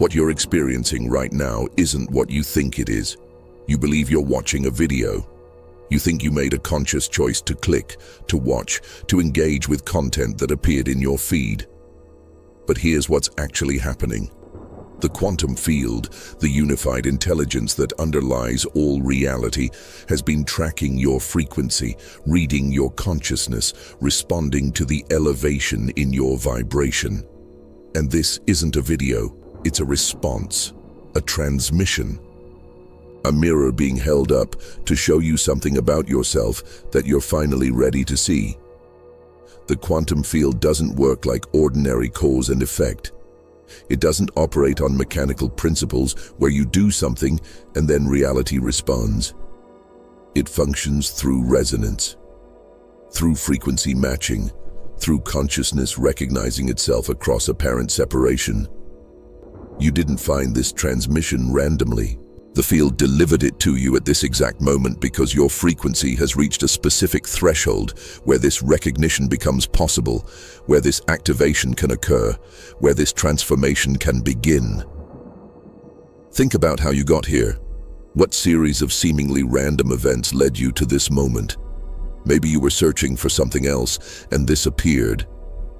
What you're experiencing right now isn't what you think it is. You believe you're watching a video. You think you made a conscious choice to click, to watch, to engage with content that appeared in your feed. But here's what's actually happening. The quantum field, the unified intelligence that underlies all reality, has been tracking your frequency, reading your consciousness, responding to the elevation in your vibration. And this isn't a video, it's a response, a transmission. A mirror being held up to show you something about yourself that you're finally ready to see. The quantum field doesn't work like ordinary cause and effect. It doesn't operate on mechanical principles where you do something and then reality responds. It functions through resonance, through frequency matching, through consciousness recognizing itself across apparent separation. You didn't find this transmission randomly. The field delivered it to you at this exact moment because your frequency has reached a specific threshold where this recognition becomes possible, where this activation can occur, where this transformation can begin. Think about how you got here. What series of seemingly random events led you to this moment? Maybe you were searching for something else and this appeared.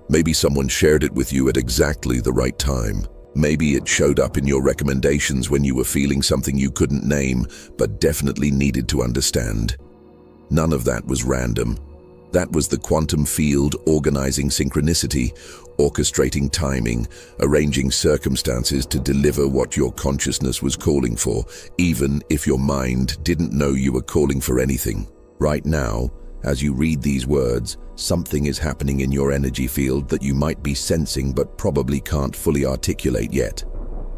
Maybe someone shared it with you at exactly the right time. Maybe it showed up in your recommendations when you were feeling something you couldn't name, but definitely needed to understand. None of that was random. That was the quantum field organizing synchronicity, orchestrating timing, arranging circumstances to deliver what your consciousness was calling for, even if your mind didn't know you were calling for anything. Right now, as you read these words, something is happening in your energy field that you might be sensing but probably can't fully articulate yet.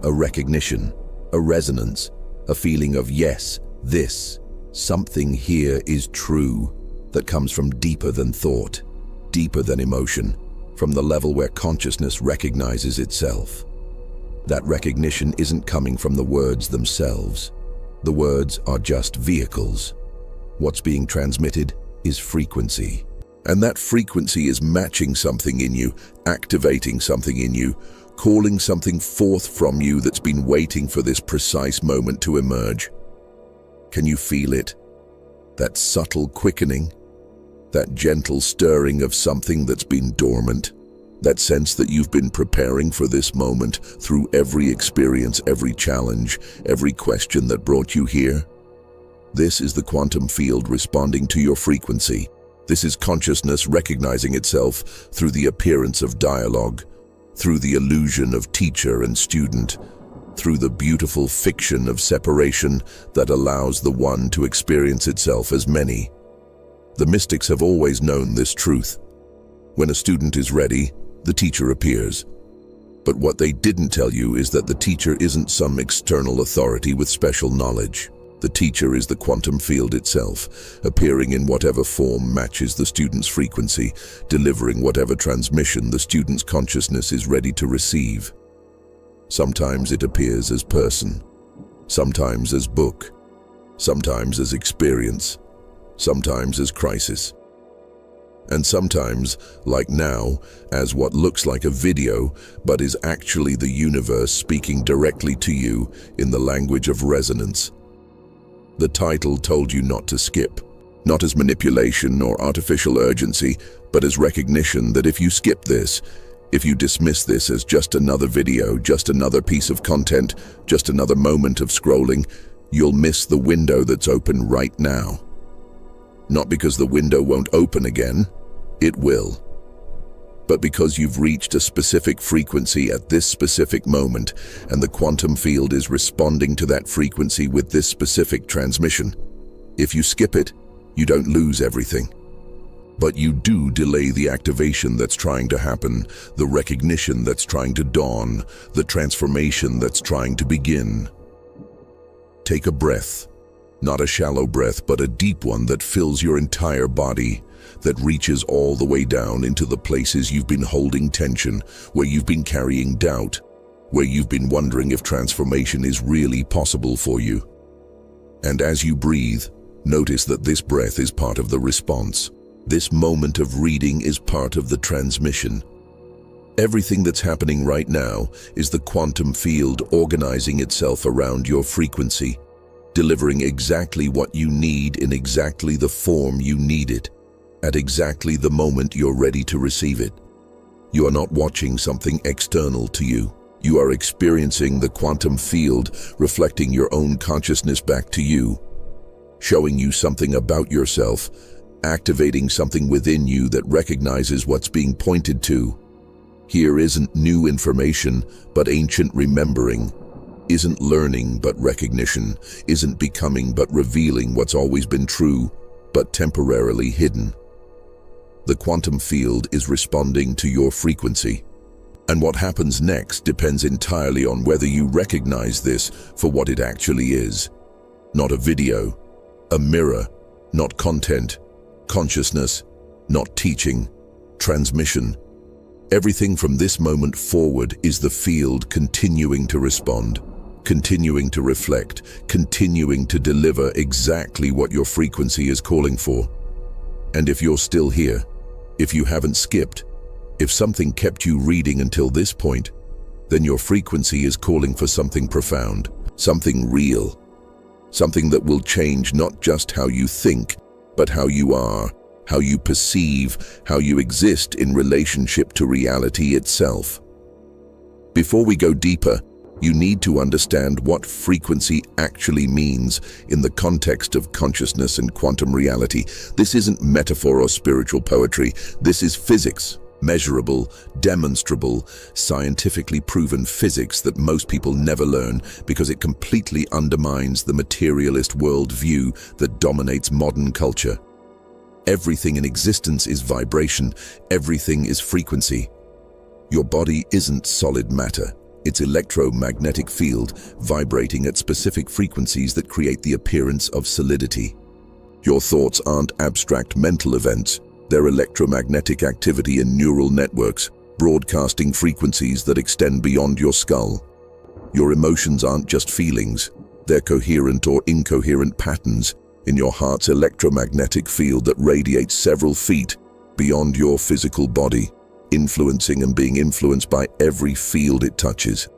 A recognition, a resonance, a feeling of yes, this, something here is true, that comes from deeper than thought, deeper than emotion, from the level where consciousness recognizes itself. That recognition isn't coming from the words themselves. The words are just vehicles. What's being transmitted is frequency. And that frequency is matching something in you, activating something in you, calling something forth from you that's been waiting for this precise moment to emerge. Can you feel it? That subtle quickening, that gentle stirring of something that's been dormant, that sense that you've been preparing for this moment through every experience, every challenge, every question that brought you here. This is the quantum field responding to your frequency. This is consciousness recognizing itself through the appearance of dialogue, through the illusion of teacher and student, through the beautiful fiction of separation that allows the one to experience itself as many. The mystics have always known this truth. When a student is ready, the teacher appears. But what they didn't tell you is that the teacher isn't some external authority with special knowledge. The teacher is the quantum field itself, appearing in whatever form matches the student's frequency, delivering whatever transmission the student's consciousness is ready to receive. Sometimes it appears as person, sometimes as book, sometimes as experience, sometimes as crisis, and sometimes, like now, as what looks like a video, but is actually the universe speaking directly to you in the language of resonance. The title told you not to skip, not as manipulation or artificial urgency, but as recognition that if you skip this, if you dismiss this as just another video, just another piece of content, just another moment of scrolling, you'll miss the window that's open right now. Not because the window won't open again, it will. But because you've reached a specific frequency at this specific moment, and the quantum field is responding to that frequency with this specific transmission. If you skip it, you don't lose everything. But you do delay the activation that's trying to happen, the recognition that's trying to dawn, the transformation that's trying to begin. Take a breath. Not a shallow breath, but a deep one that fills your entire body, that reaches all the way down into the places you've been holding tension, where you've been carrying doubt, where you've been wondering if transformation is really possible for you. And as you breathe, notice that this breath is part of the response. This moment of reading is part of the transmission. Everything that's happening right now is the quantum field organizing itself around your frequency, delivering exactly what you need in exactly the form you need it, at exactly the moment you're ready to receive it. You are not watching something external to you. You are experiencing the quantum field reflecting your own consciousness back to you, showing you something about yourself, activating something within you that recognizes what's being pointed to. Here isn't new information, but ancient remembering. Isn't learning, but recognition. Isn't becoming, but revealing what's always been true, but temporarily hidden. The quantum field is responding to your frequency. And what happens next depends entirely on whether you recognize this for what it actually is. Not a video, a mirror, not content, consciousness, not teaching, transmission. Everything from this moment forward is the field continuing to respond, continuing to reflect, continuing to deliver exactly what your frequency is calling for. And if you're still here, if you haven't skipped, if something kept you reading until this point, then your frequency is calling for something profound, something real, something that will change not just how you think, but how you are, how you perceive, how you exist in relationship to reality itself. Before we go deeper, you need to understand what frequency actually means in the context of consciousness and quantum reality. This isn't metaphor or spiritual poetry. This is physics, measurable, demonstrable, scientifically proven physics that most people never learn because it completely undermines the materialist worldview that dominates modern culture. Everything in existence is vibration. Everything is frequency. Your body isn't solid matter. It's electromagnetic field vibrating at specific frequencies that create the appearance of solidity. Your thoughts aren't abstract mental events. They're electromagnetic activity in neural networks, broadcasting frequencies that extend beyond your skull. Your emotions aren't just feelings. They're coherent or incoherent patterns in your heart's electromagnetic field that radiates several feet beyond your physical body, influencing and being influenced by every field it touches.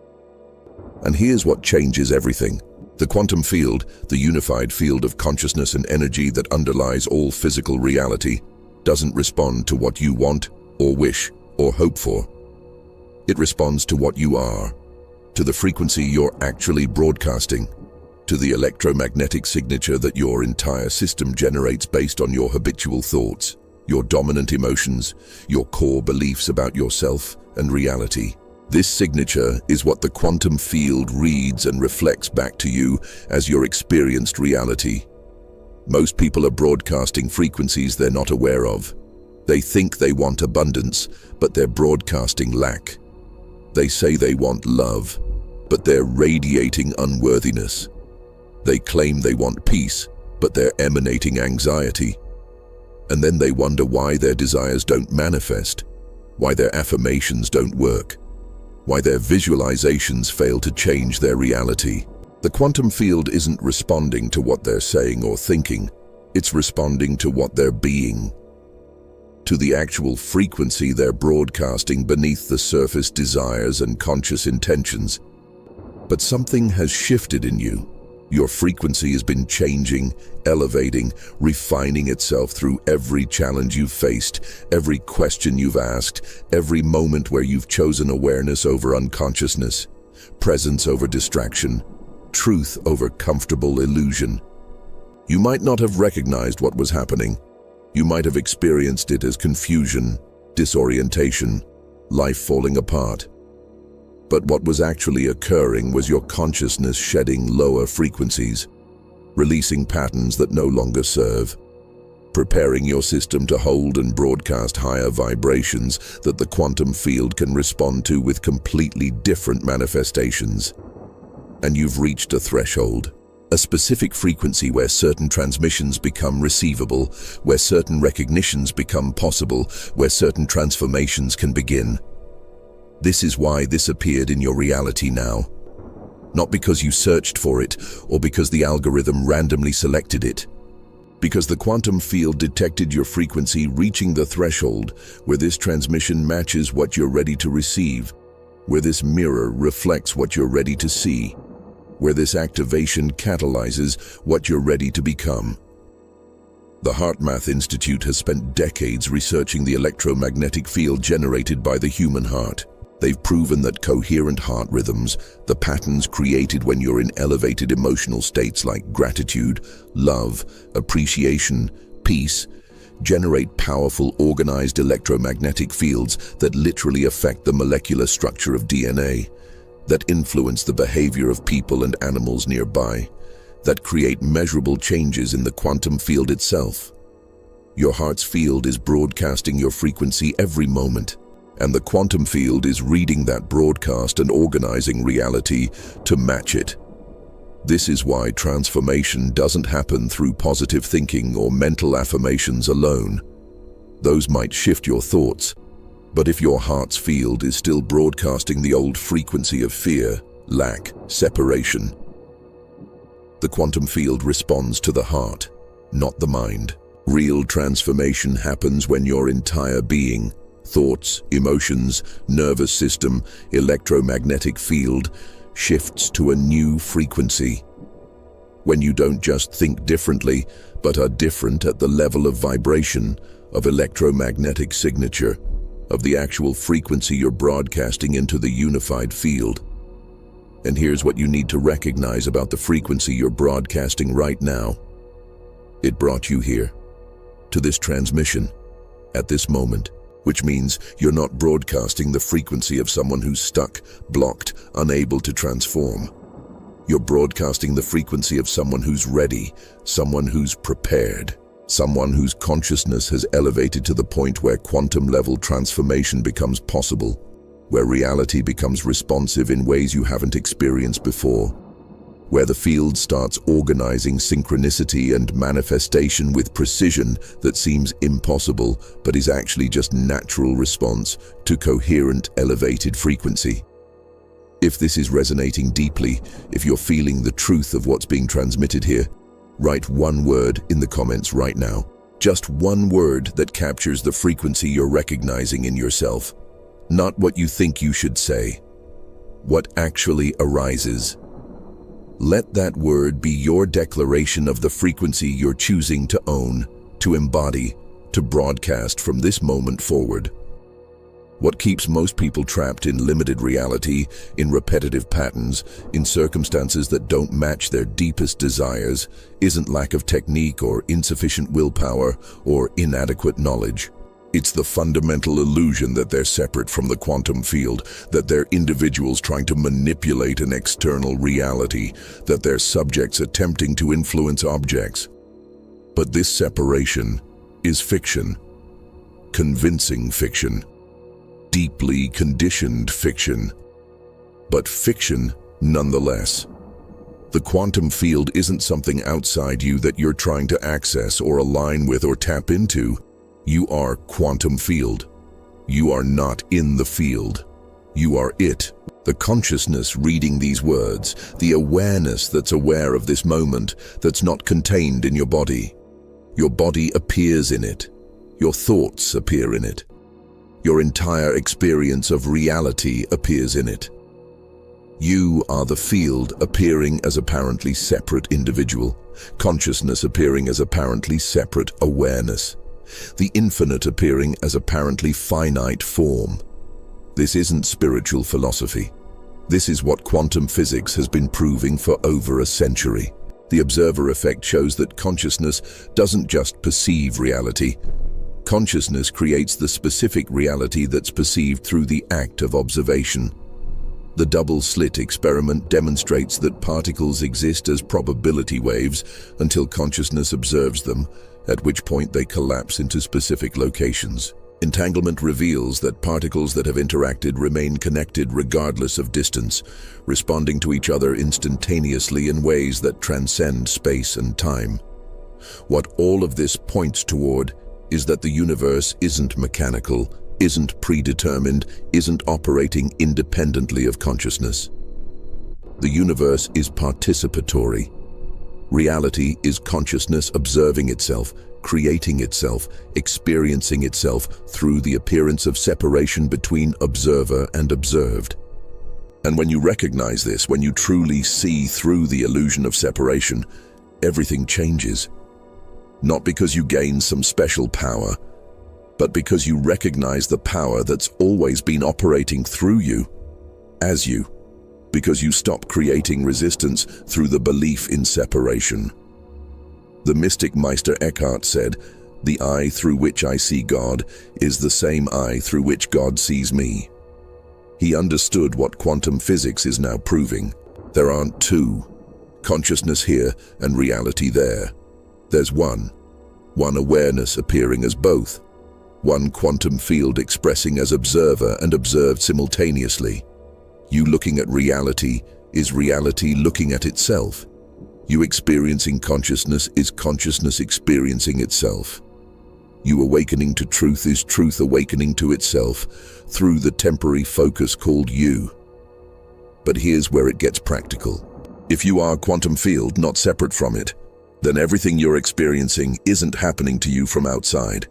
And here's what changes everything. The quantum field, the unified field of consciousness and energy that underlies all physical reality, doesn't respond to what you want or wish or hope for. It responds to what you are, to the frequency you're actually broadcasting, to the electromagnetic signature that your entire system generates based on your habitual thoughts, your dominant emotions, your core beliefs about yourself and reality. This signature is what the quantum field reads and reflects back to you as your experienced reality. Most people are broadcasting frequencies they're not aware of. They think they want abundance, but they're broadcasting lack. They say they want love, but they're radiating unworthiness. They claim they want peace, but they're emanating anxiety. And then they wonder why their desires don't manifest, why their affirmations don't work, why their visualizations fail to change their reality. The quantum field isn't responding to what they're saying or thinking. It's responding to what they're being, to the actual frequency they're broadcasting beneath the surface desires and conscious intentions. But something has shifted in you. Your frequency has been changing, elevating, refining itself through every challenge you've faced, every question you've asked, every moment where you've chosen awareness over unconsciousness, presence over distraction, truth over comfortable illusion. You might not have recognized what was happening. You might have experienced it as confusion, disorientation, life falling apart. But what was actually occurring was your consciousness shedding lower frequencies, releasing patterns that no longer serve, preparing your system to hold and broadcast higher vibrations that the quantum field can respond to with completely different manifestations. And you've reached a threshold, a specific frequency where certain transmissions become receivable, where certain recognitions become possible, where certain transformations can begin. This is why this appeared in your reality now. Not because you searched for it or because the algorithm randomly selected it. Because the quantum field detected your frequency reaching the threshold where this transmission matches what you're ready to receive, where this mirror reflects what you're ready to see, where this activation catalyzes what you're ready to become. The HeartMath Institute has spent decades researching the electromagnetic field generated by the human heart. They've proven that coherent heart rhythms, the patterns created when you're in elevated emotional states like gratitude, love, appreciation, peace, generate powerful, organized electromagnetic fields that literally affect the molecular structure of DNA, that influence the behavior of people and animals nearby, that create measurable changes in the quantum field itself. Your heart's field is broadcasting your frequency every moment, and the quantum field is reading that broadcast and organizing reality to match it. This is why transformation doesn't happen through positive thinking or mental affirmations alone. Those might shift your thoughts, but if your heart's field is still broadcasting the old frequency of fear, lack, separation, the quantum field responds to the heart, not the mind. Real transformation happens when your entire being, thoughts, emotions, nervous system, electromagnetic field, shifts to a new frequency. When you don't just think differently, but are different at the level of vibration, of electromagnetic signature, of the actual frequency you're broadcasting into the unified field. And here's what you need to recognize about the frequency you're broadcasting right now. It brought you here, to this transmission, at this moment, which means you're not broadcasting the frequency of someone who's stuck, blocked, unable to transform. You're broadcasting the frequency of someone who's ready, someone who's prepared, someone whose consciousness has elevated to the point where quantum-level transformation becomes possible, where reality becomes responsive in ways you haven't experienced before, where the field starts organizing synchronicity and manifestation with precision that seems impossible but is actually just natural response to coherent, elevated frequency. If this is resonating deeply, if you're feeling the truth of what's being transmitted here, write one word in the comments right now. Just one word that captures the frequency you're recognizing in yourself. Not what you think you should say. What actually arises. Let that word be your declaration of the frequency you're choosing to own, to embody, to broadcast from this moment forward. What keeps most people trapped in limited reality, in repetitive patterns, in circumstances that don't match their deepest desires, isn't lack of technique or insufficient willpower or inadequate knowledge. It's the fundamental illusion that they're separate from the quantum field, that they're individuals trying to manipulate an external reality, that they're subjects attempting to influence objects. But this separation is fiction. Convincing fiction. Deeply conditioned fiction. But fiction nonetheless. The quantum field isn't something outside you that you're trying to access or align with or tap into. You are quantum field. You are not in the field. You are it. The consciousness reading these words, the awareness that's aware of this moment, that's not contained in your body. Your body appears in it. Your thoughts appear in it. Your entire experience of reality appears in it. You are the field appearing as apparently separate individual, consciousness appearing as apparently separate awareness. The infinite appearing as apparently finite form. This isn't spiritual philosophy. This is what quantum physics has been proving for over a century. The observer effect shows that consciousness doesn't just perceive reality. Consciousness creates the specific reality that's perceived through the act of observation. The double-slit experiment demonstrates that particles exist as probability waves until consciousness observes them, at which point they collapse into specific locations. Entanglement reveals that particles that have interacted remain connected regardless of distance, responding to each other instantaneously in ways that transcend space and time. What all of this points toward is that the universe isn't mechanical, isn't predetermined, isn't operating independently of consciousness. The universe is participatory, Reality is consciousness observing itself, creating itself, experiencing itself through the appearance of separation between observer and observed. And when you recognize this, when you truly see through the illusion of separation, everything changes. Not because you gain some special power, but because you recognize the power that's always been operating through you, as you, because you stop creating resistance through the belief in separation. The mystic Meister Eckhart said, "The eye through which I see God is the same eye through which God sees me." He understood what quantum physics is now proving. There aren't two, consciousness here and reality there. There's one awareness appearing as both, one quantum field expressing as observer and observed simultaneously. You looking at reality is reality looking at itself. You experiencing consciousness is consciousness experiencing itself. You awakening to truth is truth awakening to itself through the temporary focus called you. But here's where it gets practical. If you are a quantum field, not separate from it, then everything you're experiencing isn't happening to you from outside.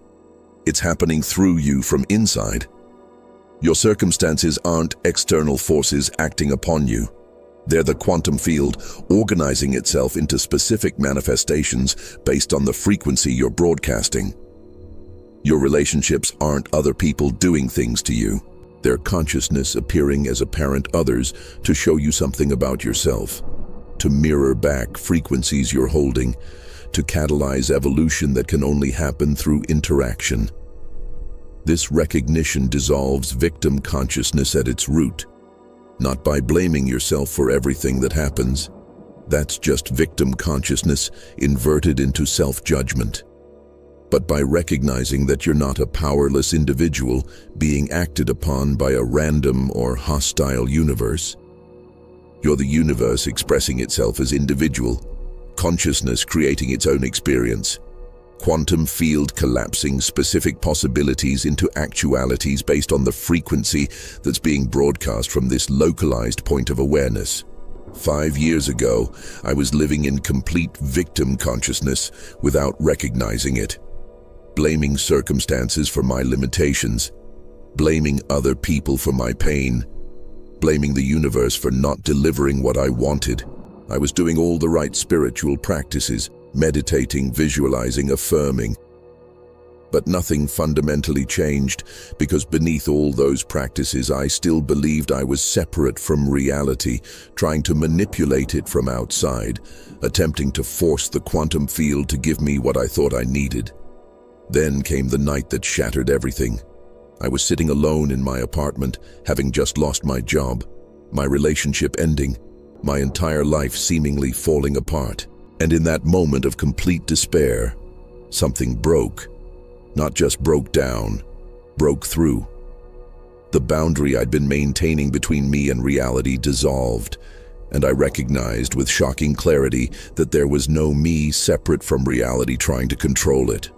It's happening through you from inside. Your circumstances aren't external forces acting upon you. They're the quantum field organizing itself into specific manifestations based on the frequency you're broadcasting. Your relationships aren't other people doing things to you. They're consciousness appearing as apparent others to show you something about yourself, to mirror back frequencies you're holding, to catalyze evolution that can only happen through interaction. This recognition dissolves victim consciousness at its root, not by blaming yourself for everything that happens. That's just victim consciousness inverted into self-judgment. But by recognizing that you're not a powerless individual being acted upon by a random or hostile universe. You're the universe expressing itself as individual, consciousness creating its own experience, quantum field collapsing specific possibilities into actualities based on the frequency that's being broadcast from this localized point of awareness. 5 years ago, I was living in complete victim consciousness without recognizing it, blaming circumstances for my limitations, blaming other people for my pain, blaming the universe for not delivering what I wanted. I was doing all the right spiritual practices, meditating, visualizing, affirming. But nothing fundamentally changed because beneath all those practices, I still believed I was separate from reality, trying to manipulate it from outside, attempting to force the quantum field to give me what I thought I needed. Then came the night that shattered everything. I was sitting alone in my apartment, having just lost my job, my relationship ending, my entire life seemingly falling apart. And in that moment of complete despair, something broke. Not just broke down, broke through. The boundary I'd been maintaining between me and reality dissolved, and I recognized with shocking clarity that there was no me separate from reality trying to control it.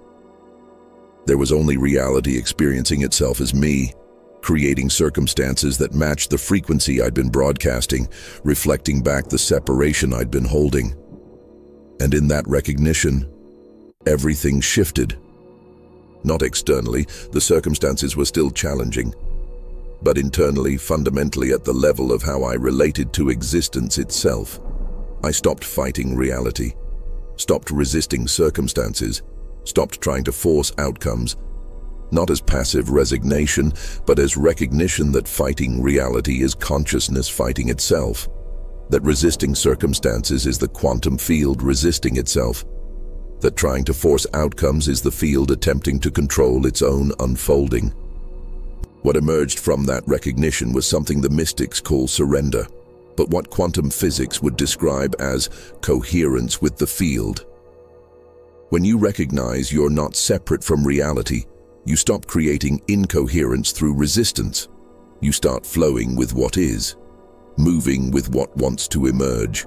There was only reality experiencing itself as me, creating circumstances that matched the frequency I'd been broadcasting, reflecting back the separation I'd been holding. And in that recognition, everything shifted. Not externally, the circumstances were still challenging, but internally, fundamentally at the level of how I related to existence itself. I stopped fighting reality, stopped resisting circumstances, stopped trying to force outcomes, not as passive resignation, but as recognition that fighting reality is consciousness fighting itself, that resisting circumstances is the quantum field resisting itself, that trying to force outcomes is the field attempting to control its own unfolding. What emerged from that recognition was something the mystics call surrender, but what quantum physics would describe as coherence with the field. When you recognize you're not separate from reality, you stop creating incoherence through resistance. You start flowing with what is, moving with what wants to emerge,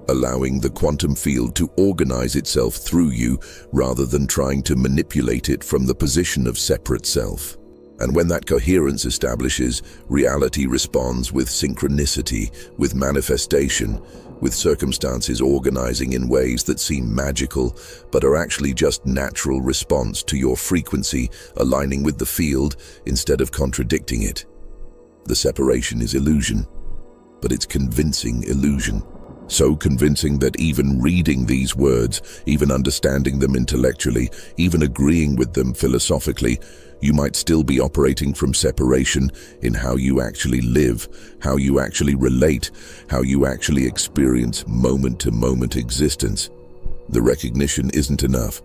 allowing the quantum field to organize itself through you rather than trying to manipulate it from the position of separate self. And when that coherence establishes, reality responds with synchronicity, with manifestation, with circumstances organizing in ways that seem magical, but are actually just natural response to your frequency aligning with the field instead of contradicting it. The separation is illusion, but it's convincing illusion. So convincing that even reading these words, even understanding them intellectually, even agreeing with them philosophically, you might still be operating from separation in how you actually live, how you actually relate, how you actually experience moment-to-moment existence. The recognition isn't enough.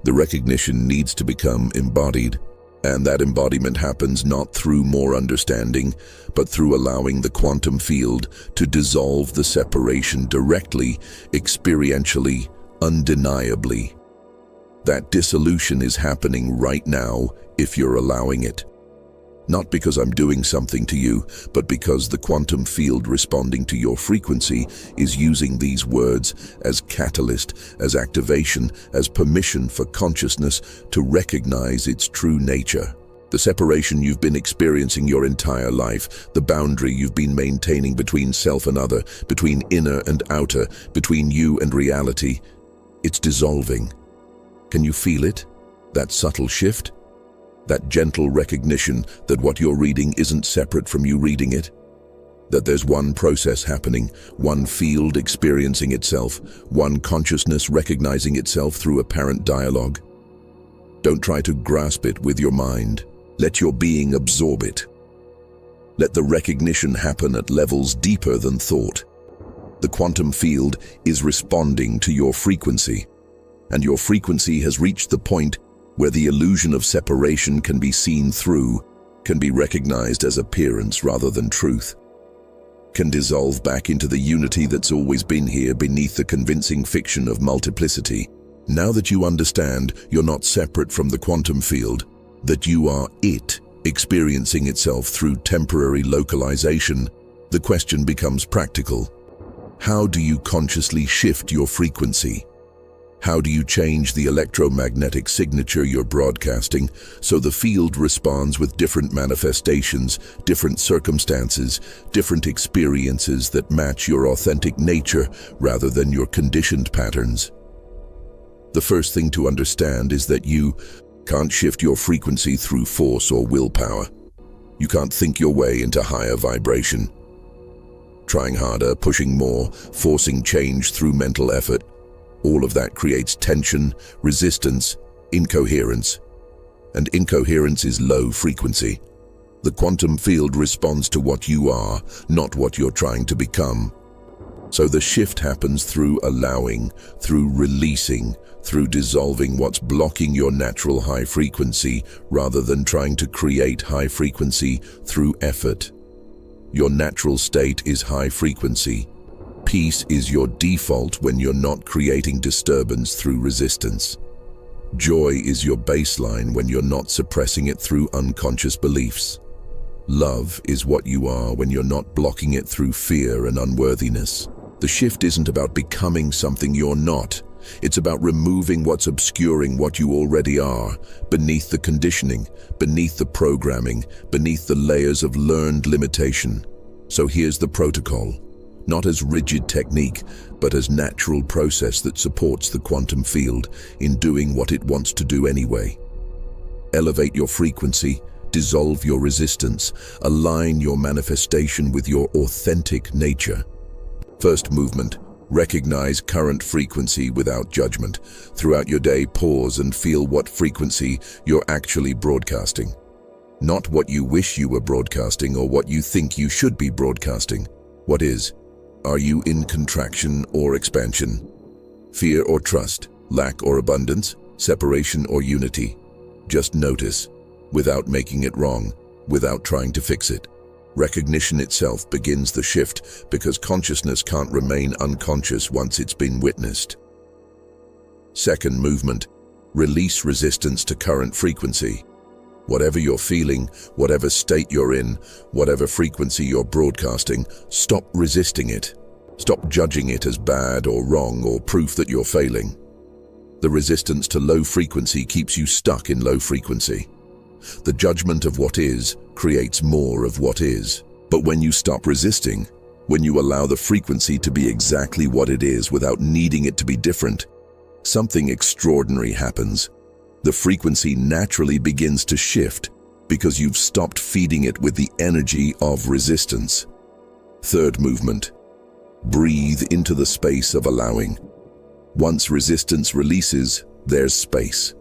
The recognition needs to become embodied. And that embodiment happens not through more understanding, but through allowing the quantum field to dissolve the separation directly, experientially, undeniably. That dissolution is happening right now if you're allowing it. Not because I'm doing something to you, but because the quantum field responding to your frequency is using these words as catalyst, as activation, as permission for consciousness to recognize its true nature. The separation you've been experiencing your entire life, the boundary you've been maintaining between self and other, between inner and outer, between you and reality, it's dissolving. Can you feel it? That subtle shift? That gentle recognition that what you're reading isn't separate from you reading it? That there's one process happening, one field experiencing itself, one consciousness recognizing itself through apparent dialogue? Don't try to grasp it with your mind. Let your being absorb it. Let the recognition happen at levels deeper than thought. The quantum field is responding to your frequency, and your frequency has reached the point where the illusion of separation can be seen through, can be recognized as appearance rather than truth, can dissolve back into the unity that's always been here beneath the convincing fiction of multiplicity. Now that you understand you're not separate from the quantum field, that you are it, experiencing itself through temporary localization, the question becomes practical. How do you consciously shift your frequency? How do you change the electromagnetic signature you're broadcasting so the field responds with different manifestations, different circumstances, different experiences that match your authentic nature rather than your conditioned patterns? The first thing to understand is that you can't shift your frequency through force or willpower. You can't think your way into higher vibration. Trying harder, pushing more, forcing change through mental effort, all of that creates tension, resistance, incoherence. And incoherence is low frequency. The quantum field responds to what you are, not what you're trying to become. So the shift happens through allowing, through releasing, through dissolving what's blocking your natural high frequency rather than trying to create high frequency through effort. Your natural state is high frequency. Peace is your default when you're not creating disturbance through resistance. Joy is your baseline when you're not suppressing it through unconscious beliefs. Love is what you are when you're not blocking it through fear and unworthiness. The shift isn't about becoming something you're not. It's about removing what's obscuring what you already are, beneath the conditioning, beneath the programming, beneath the layers of learned limitation. So here's the protocol. Not as rigid technique, but as natural process that supports the quantum field in doing what it wants to do anyway. Elevate your frequency, dissolve your resistance, align your manifestation with your authentic nature. First movement, recognize current frequency without judgment. Throughout your day, pause and feel what frequency you're actually broadcasting. Not what you wish you were broadcasting or what you think you should be broadcasting. What is? Are you in contraction or expansion? Fear or trust? Lack or abundance? Separation or unity? Just notice, without making it wrong, without trying to fix it. Recognition itself begins the shift because consciousness can't remain unconscious once it's been witnessed. Second movement, release resistance to current frequency. Whatever you're feeling, whatever state you're in, whatever frequency you're broadcasting, stop resisting it. Stop judging it as bad or wrong or proof that you're failing. The resistance to low frequency keeps you stuck in low frequency. The judgment of what is creates more of what is. But when you stop resisting, when you allow the frequency to be exactly what it is without needing it to be different, something extraordinary happens. The frequency naturally begins to shift because you've stopped feeding it with the energy of resistance. Third movement. Breathe into the space of allowing. Once resistance releases, there's space.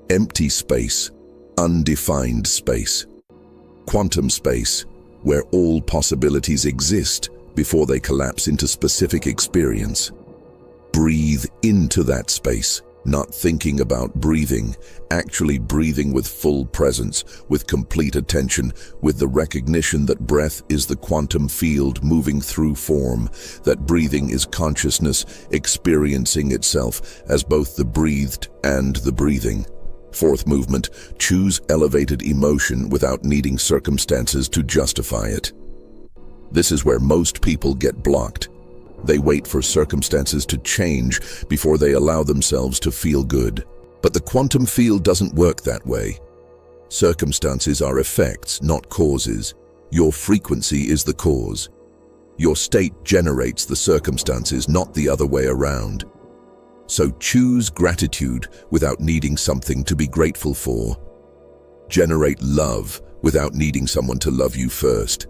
Empty space, undefined space. Quantum space, where all possibilities exist before they collapse into specific experience. Breathe into that space, not thinking about breathing, actually breathing with full presence, with complete attention, with the recognition that breath is the quantum field moving through form, that breathing is consciousness experiencing itself as both the breathed and the breathing. Fourth movement, choose elevated emotion without needing circumstances to justify it. This is where most people get blocked. They wait for circumstances to change before they allow themselves to feel good. But the quantum field doesn't work that way. Circumstances are effects, not causes. Your frequency is the cause. Your state generates the circumstances, not the other way around. So choose gratitude without needing something to be grateful for. Generate love without needing someone to love you first.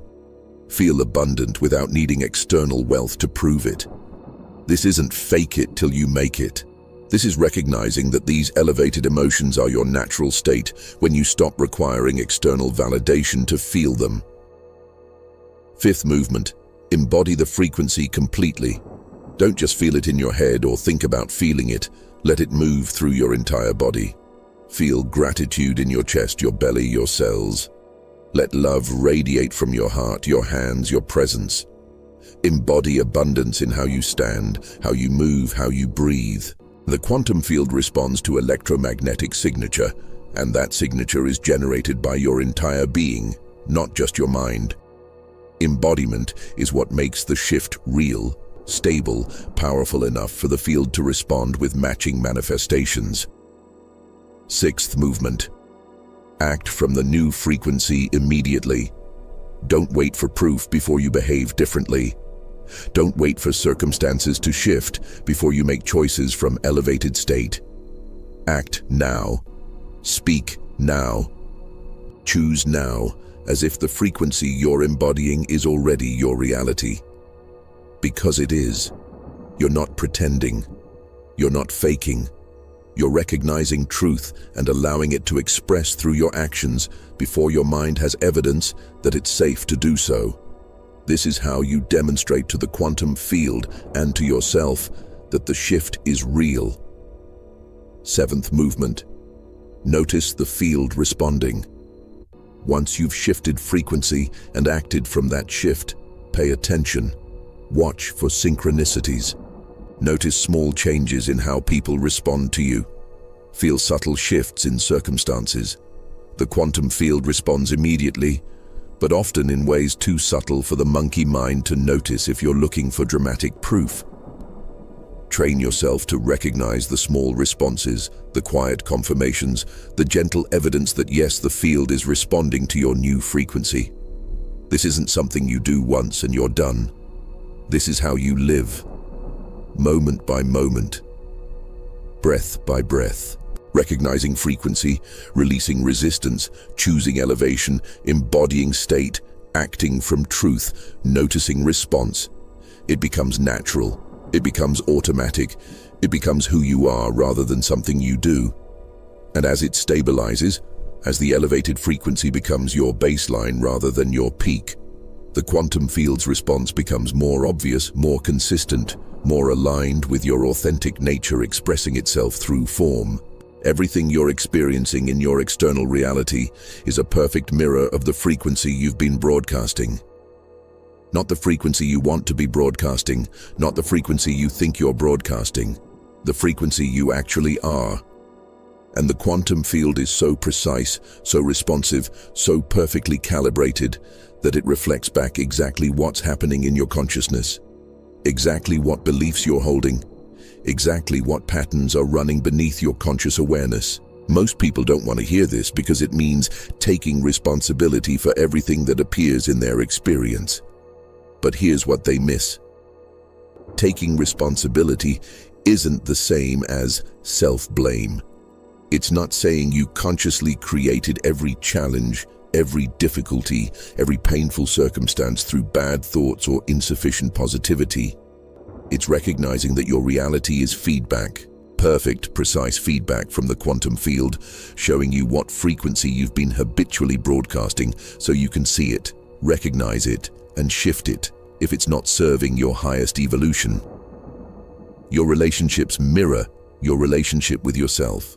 Feel abundant without needing external wealth to prove it. This isn't fake it till you make it. This is recognizing that these elevated emotions are your natural state when you stop requiring external validation to feel them. Fifth movement, embody the frequency completely. Don't just feel it in your head or think about feeling it. Let it move through your entire body. Feel gratitude in your chest, your belly, your cells. Let love radiate from your heart, your hands, your presence. Embody abundance in how you stand, how you move, how you breathe. The quantum field responds to electromagnetic signature, and that signature is generated by your entire being, not just your mind. Embodiment is what makes the shift real, stable, powerful enough for the field to respond with matching manifestations. Sixth movement. Act from the new frequency immediately. Don't wait for proof before you behave differently. Don't wait for circumstances to shift before you make choices from elevated state. Act now. Speak now. Choose now, as if the frequency you're embodying is already your reality. Because it is. You're not pretending. You're not faking. You're recognizing truth and allowing it to express through your actions before your mind has evidence that it's safe to do so. This is how you demonstrate to the quantum field and to yourself that the shift is real. Seventh movement. Notice the field responding. Once you've shifted frequency and acted from that shift, pay attention. Watch for synchronicities. Notice small changes in how people respond to you. Feel subtle shifts in circumstances. The quantum field responds immediately, but often in ways too subtle for the monkey mind to notice if you're looking for dramatic proof. Train yourself to recognize the small responses, the quiet confirmations, the gentle evidence that yes, the field is responding to your new frequency. This isn't something you do once and you're done. This is how you live. Moment by moment, breath by breath, recognizing frequency, releasing resistance, choosing elevation, embodying state, acting from truth, noticing response. It becomes natural, it becomes automatic, it becomes who you are rather than something you do. And as it stabilizes, as the elevated frequency becomes your baseline rather than your peak, the quantum field's response becomes more obvious, more consistent, more aligned with your authentic nature expressing itself through form. Everything you're experiencing in your external reality is a perfect mirror of the frequency you've been broadcasting. Not the frequency you want to be broadcasting, not the frequency you think you're broadcasting, the frequency you actually are. And the quantum field is so precise, so responsive, so perfectly calibrated that it reflects back exactly what's happening in your consciousness. Exactly what beliefs you're holding, exactly what patterns are running beneath your conscious awareness. Most people don't want to hear this because it means taking responsibility for everything that appears in their experience. But here's what they miss. Taking responsibility isn't the same as self-blame. It's not saying you consciously created every challenge, every difficulty, every painful circumstance through bad thoughts or insufficient positivity. It's recognizing that your reality is feedback, perfect, precise feedback from the quantum field, showing you what frequency you've been habitually broadcasting so you can see it, recognize it, and shift it if it's not serving your highest evolution. Your relationships mirror your relationship with yourself.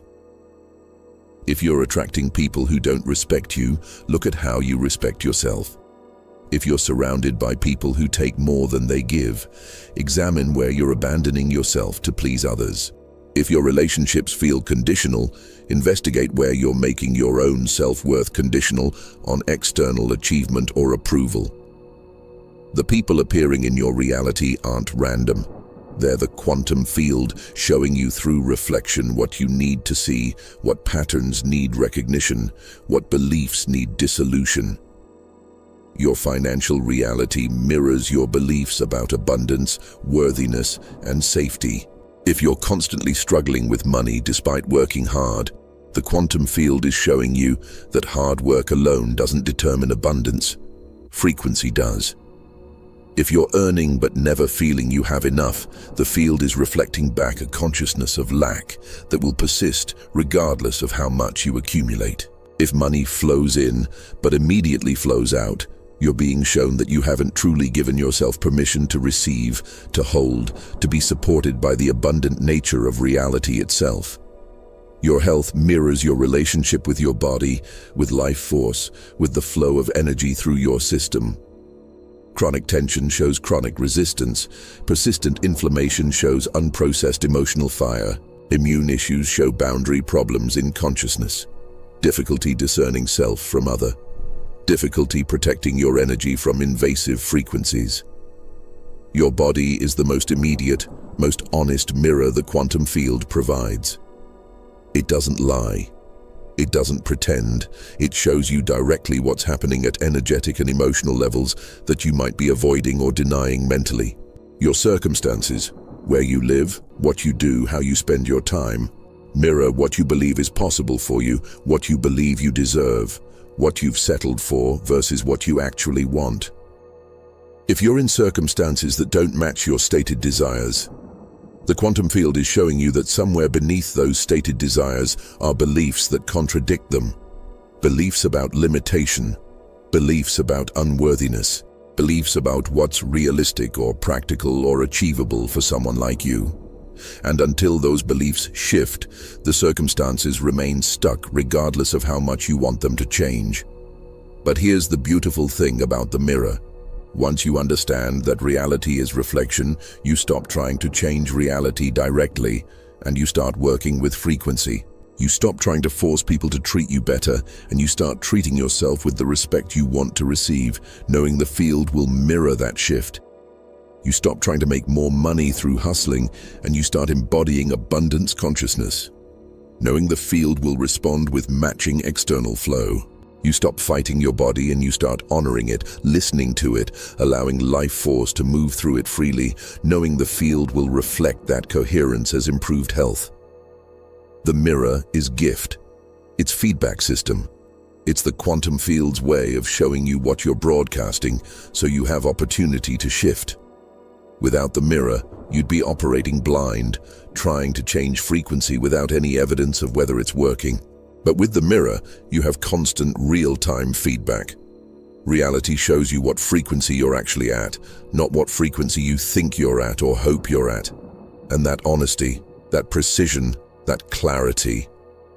If you're attracting people who don't respect you, look at how you respect yourself. If you're surrounded by people who take more than they give, examine where you're abandoning yourself to please others. If your relationships feel conditional, investigate where you're making your own self-worth conditional on external achievement or approval. The people appearing in your reality aren't random. They're the quantum field showing you through reflection what you need to see, what patterns need recognition, what beliefs need dissolution. Your financial reality mirrors your beliefs about abundance, worthiness, and safety. If you're constantly struggling with money despite working hard, the quantum field is showing you that hard work alone doesn't determine abundance. Frequency does. If you're earning but never feeling you have enough, the field is reflecting back a consciousness of lack that will persist regardless of how much you accumulate. If money flows in but immediately flows out, you're being shown that you haven't truly given yourself permission to receive, to hold, to be supported by the abundant nature of reality itself. Your health mirrors your relationship with your body, with life force, with the flow of energy through your system. Chronic tension shows chronic resistance. Persistent inflammation shows unprocessed emotional fire. Immune issues show boundary problems in consciousness. Difficulty discerning self from other. Difficulty protecting your energy from invasive frequencies. Your body is the most immediate, most honest mirror the quantum field provides. It doesn't lie. It doesn't pretend. It shows you directly what's happening at energetic and emotional levels that you might be avoiding or denying mentally. Your circumstances, where you live, what you do, how you spend your time, mirror what you believe is possible for you, what you believe you deserve, what you've settled for versus what you actually want. If you're in circumstances that don't match your stated desires, the quantum field is showing you that somewhere beneath those stated desires are beliefs that contradict them. Beliefs about limitation, beliefs about unworthiness, beliefs about what's realistic or practical or achievable for someone like you. And until those beliefs shift, the circumstances remain stuck regardless of how much you want them to change. But here's the beautiful thing about the mirror. Once you understand that reality is reflection, you stop trying to change reality directly, and you start working with frequency. You stop trying to force people to treat you better, and you start treating yourself with the respect you want to receive, knowing the field will mirror that shift. You stop trying to make more money through hustling, and you start embodying abundance consciousness, knowing the field will respond with matching external flow. You stop fighting your body and you start honoring it, listening to it, allowing life force to move through it freely, knowing the field will reflect that coherence as improved health. The mirror is gift. It's feedback system. It's the quantum field's way of showing you what you're broadcasting so you have opportunity to shift. Without the mirror, you'd be operating blind, trying to change frequency without any evidence of whether it's working. But with the mirror, you have constant real-time feedback. Reality shows you what frequency you're actually at, not what frequency you think you're at or hope you're at. And that honesty, that precision, that clarity,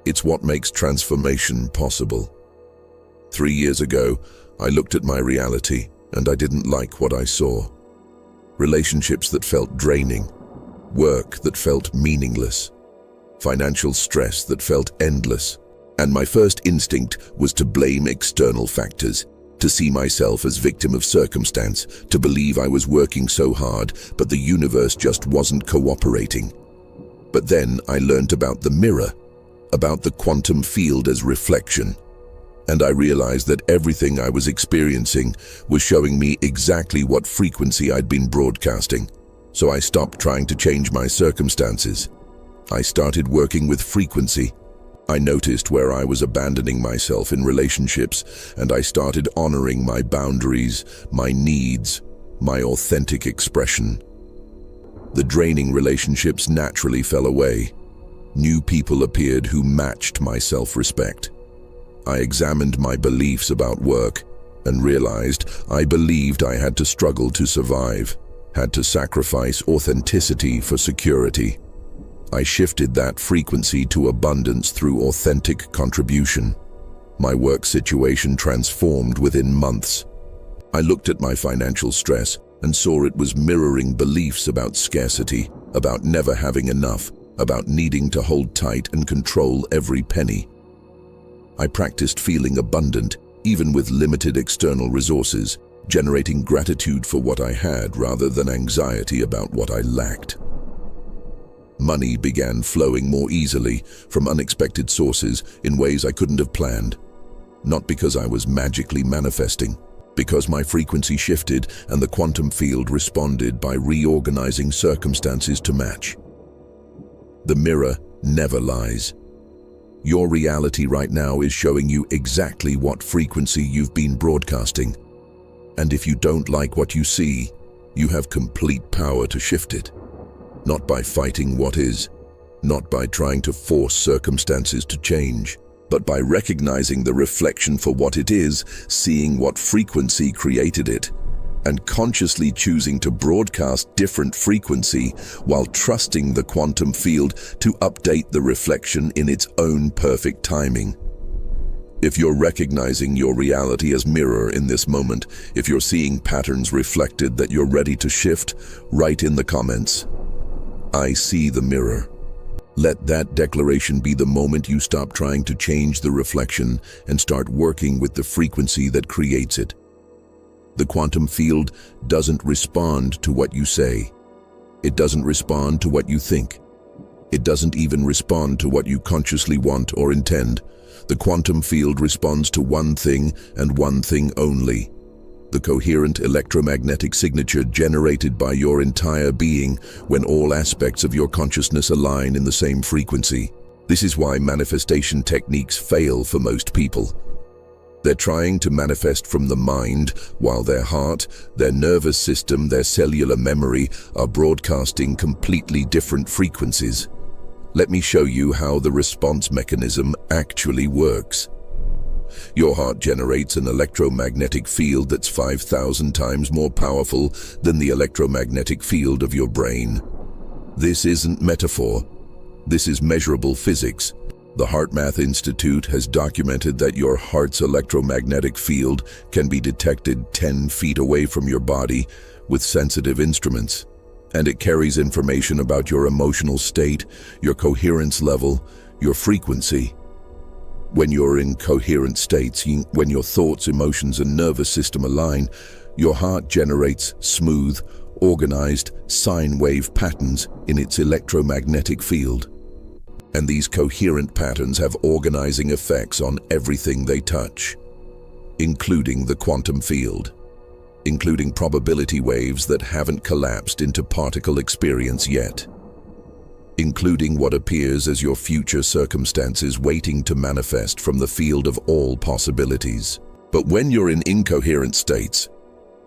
it's what makes transformation possible. 3 years ago, I looked at my reality and I didn't like what I saw. Relationships that felt draining, work that felt meaningless, financial stress that felt endless. And my first instinct was to blame external factors, to see myself as victim of circumstance, to believe I was working so hard, but the universe just wasn't cooperating. But then I learned about the mirror. about the quantum field as reflection. And I realized that everything I was experiencing was showing me exactly what frequency I'd been broadcasting. So I stopped trying to change my circumstances. I started working with frequency. I noticed where I was abandoning myself in relationships, and I started honoring my boundaries, my needs, my authentic expression. The draining relationships naturally fell away. New people appeared who matched my self-respect. I examined my beliefs about work and realized I believed I had to struggle to survive, had to sacrifice authenticity for security. I shifted that frequency to abundance through authentic contribution. My work situation transformed within months. I looked at my financial stress and saw it was mirroring beliefs about scarcity, about never having enough, about needing to hold tight and control every penny. I practiced feeling abundant, even with limited external resources, generating gratitude for what I had rather than anxiety about what I lacked. Money began flowing more easily from unexpected sources in ways I couldn't have planned. Not because I was magically manifesting, because my frequency shifted and the quantum field responded by reorganizing circumstances to match. The mirror never lies. Your reality right now is showing you exactly what frequency you've been broadcasting. And if you don't like what you see, you have complete power to shift it. Not by fighting what is, not by trying to force circumstances to change, but by recognizing the reflection for what it is, seeing what frequency created it, and consciously choosing to broadcast different frequency while trusting the quantum field to update the reflection in its own perfect timing. If you're recognizing your reality as mirror in this moment, if you're seeing patterns reflected that you're ready to shift, write in the comments, "I see the mirror." Let that declaration be the moment you stop trying to change the reflection and start working with the frequency that creates it. The quantum field doesn't respond to what you say. It doesn't respond to what you think. It doesn't even respond to what you consciously want or intend. The quantum field responds to one thing and one thing only: the coherent electromagnetic signature generated by your entire being when all aspects of your consciousness align in the same frequency. This is why manifestation techniques fail for most people. They're trying to manifest from the mind, while their heart, their nervous system, their cellular memory are broadcasting completely different frequencies. Let me show you how the response mechanism actually works. Your heart generates an electromagnetic field that's 5,000 times more powerful than the electromagnetic field of your brain. This isn't metaphor. This is measurable physics. The HeartMath Institute has documented that your heart's electromagnetic field can be detected 10 feet away from your body with sensitive instruments, and it carries information about your emotional state, your coherence level, your frequency. When you're in coherent states, when your thoughts, emotions, and nervous system align, your heart generates smooth, organized sine wave patterns in its electromagnetic field. And these coherent patterns have organizing effects on everything they touch, including the quantum field, including probability waves that haven't collapsed into particle experience yet, including what appears as your future circumstances waiting to manifest from the field of all possibilities. But when you're in incoherent states,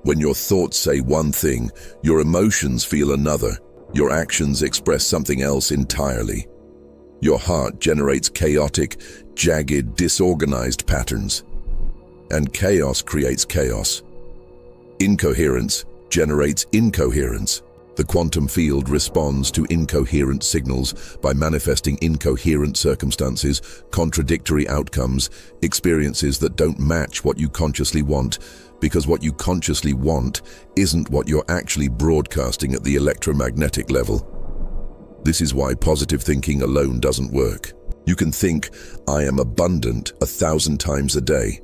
when your thoughts say one thing, your emotions feel another, your actions express something else entirely. Your heart generates chaotic, jagged, disorganized patterns. And chaos creates chaos. Incoherence generates incoherence. The quantum field responds to incoherent signals by manifesting incoherent circumstances, contradictory outcomes, experiences that don't match what you consciously want, because what you consciously want isn't what you're actually broadcasting at the electromagnetic level. This is why positive thinking alone doesn't work. You can think, "I am abundant," 1,000 times a day,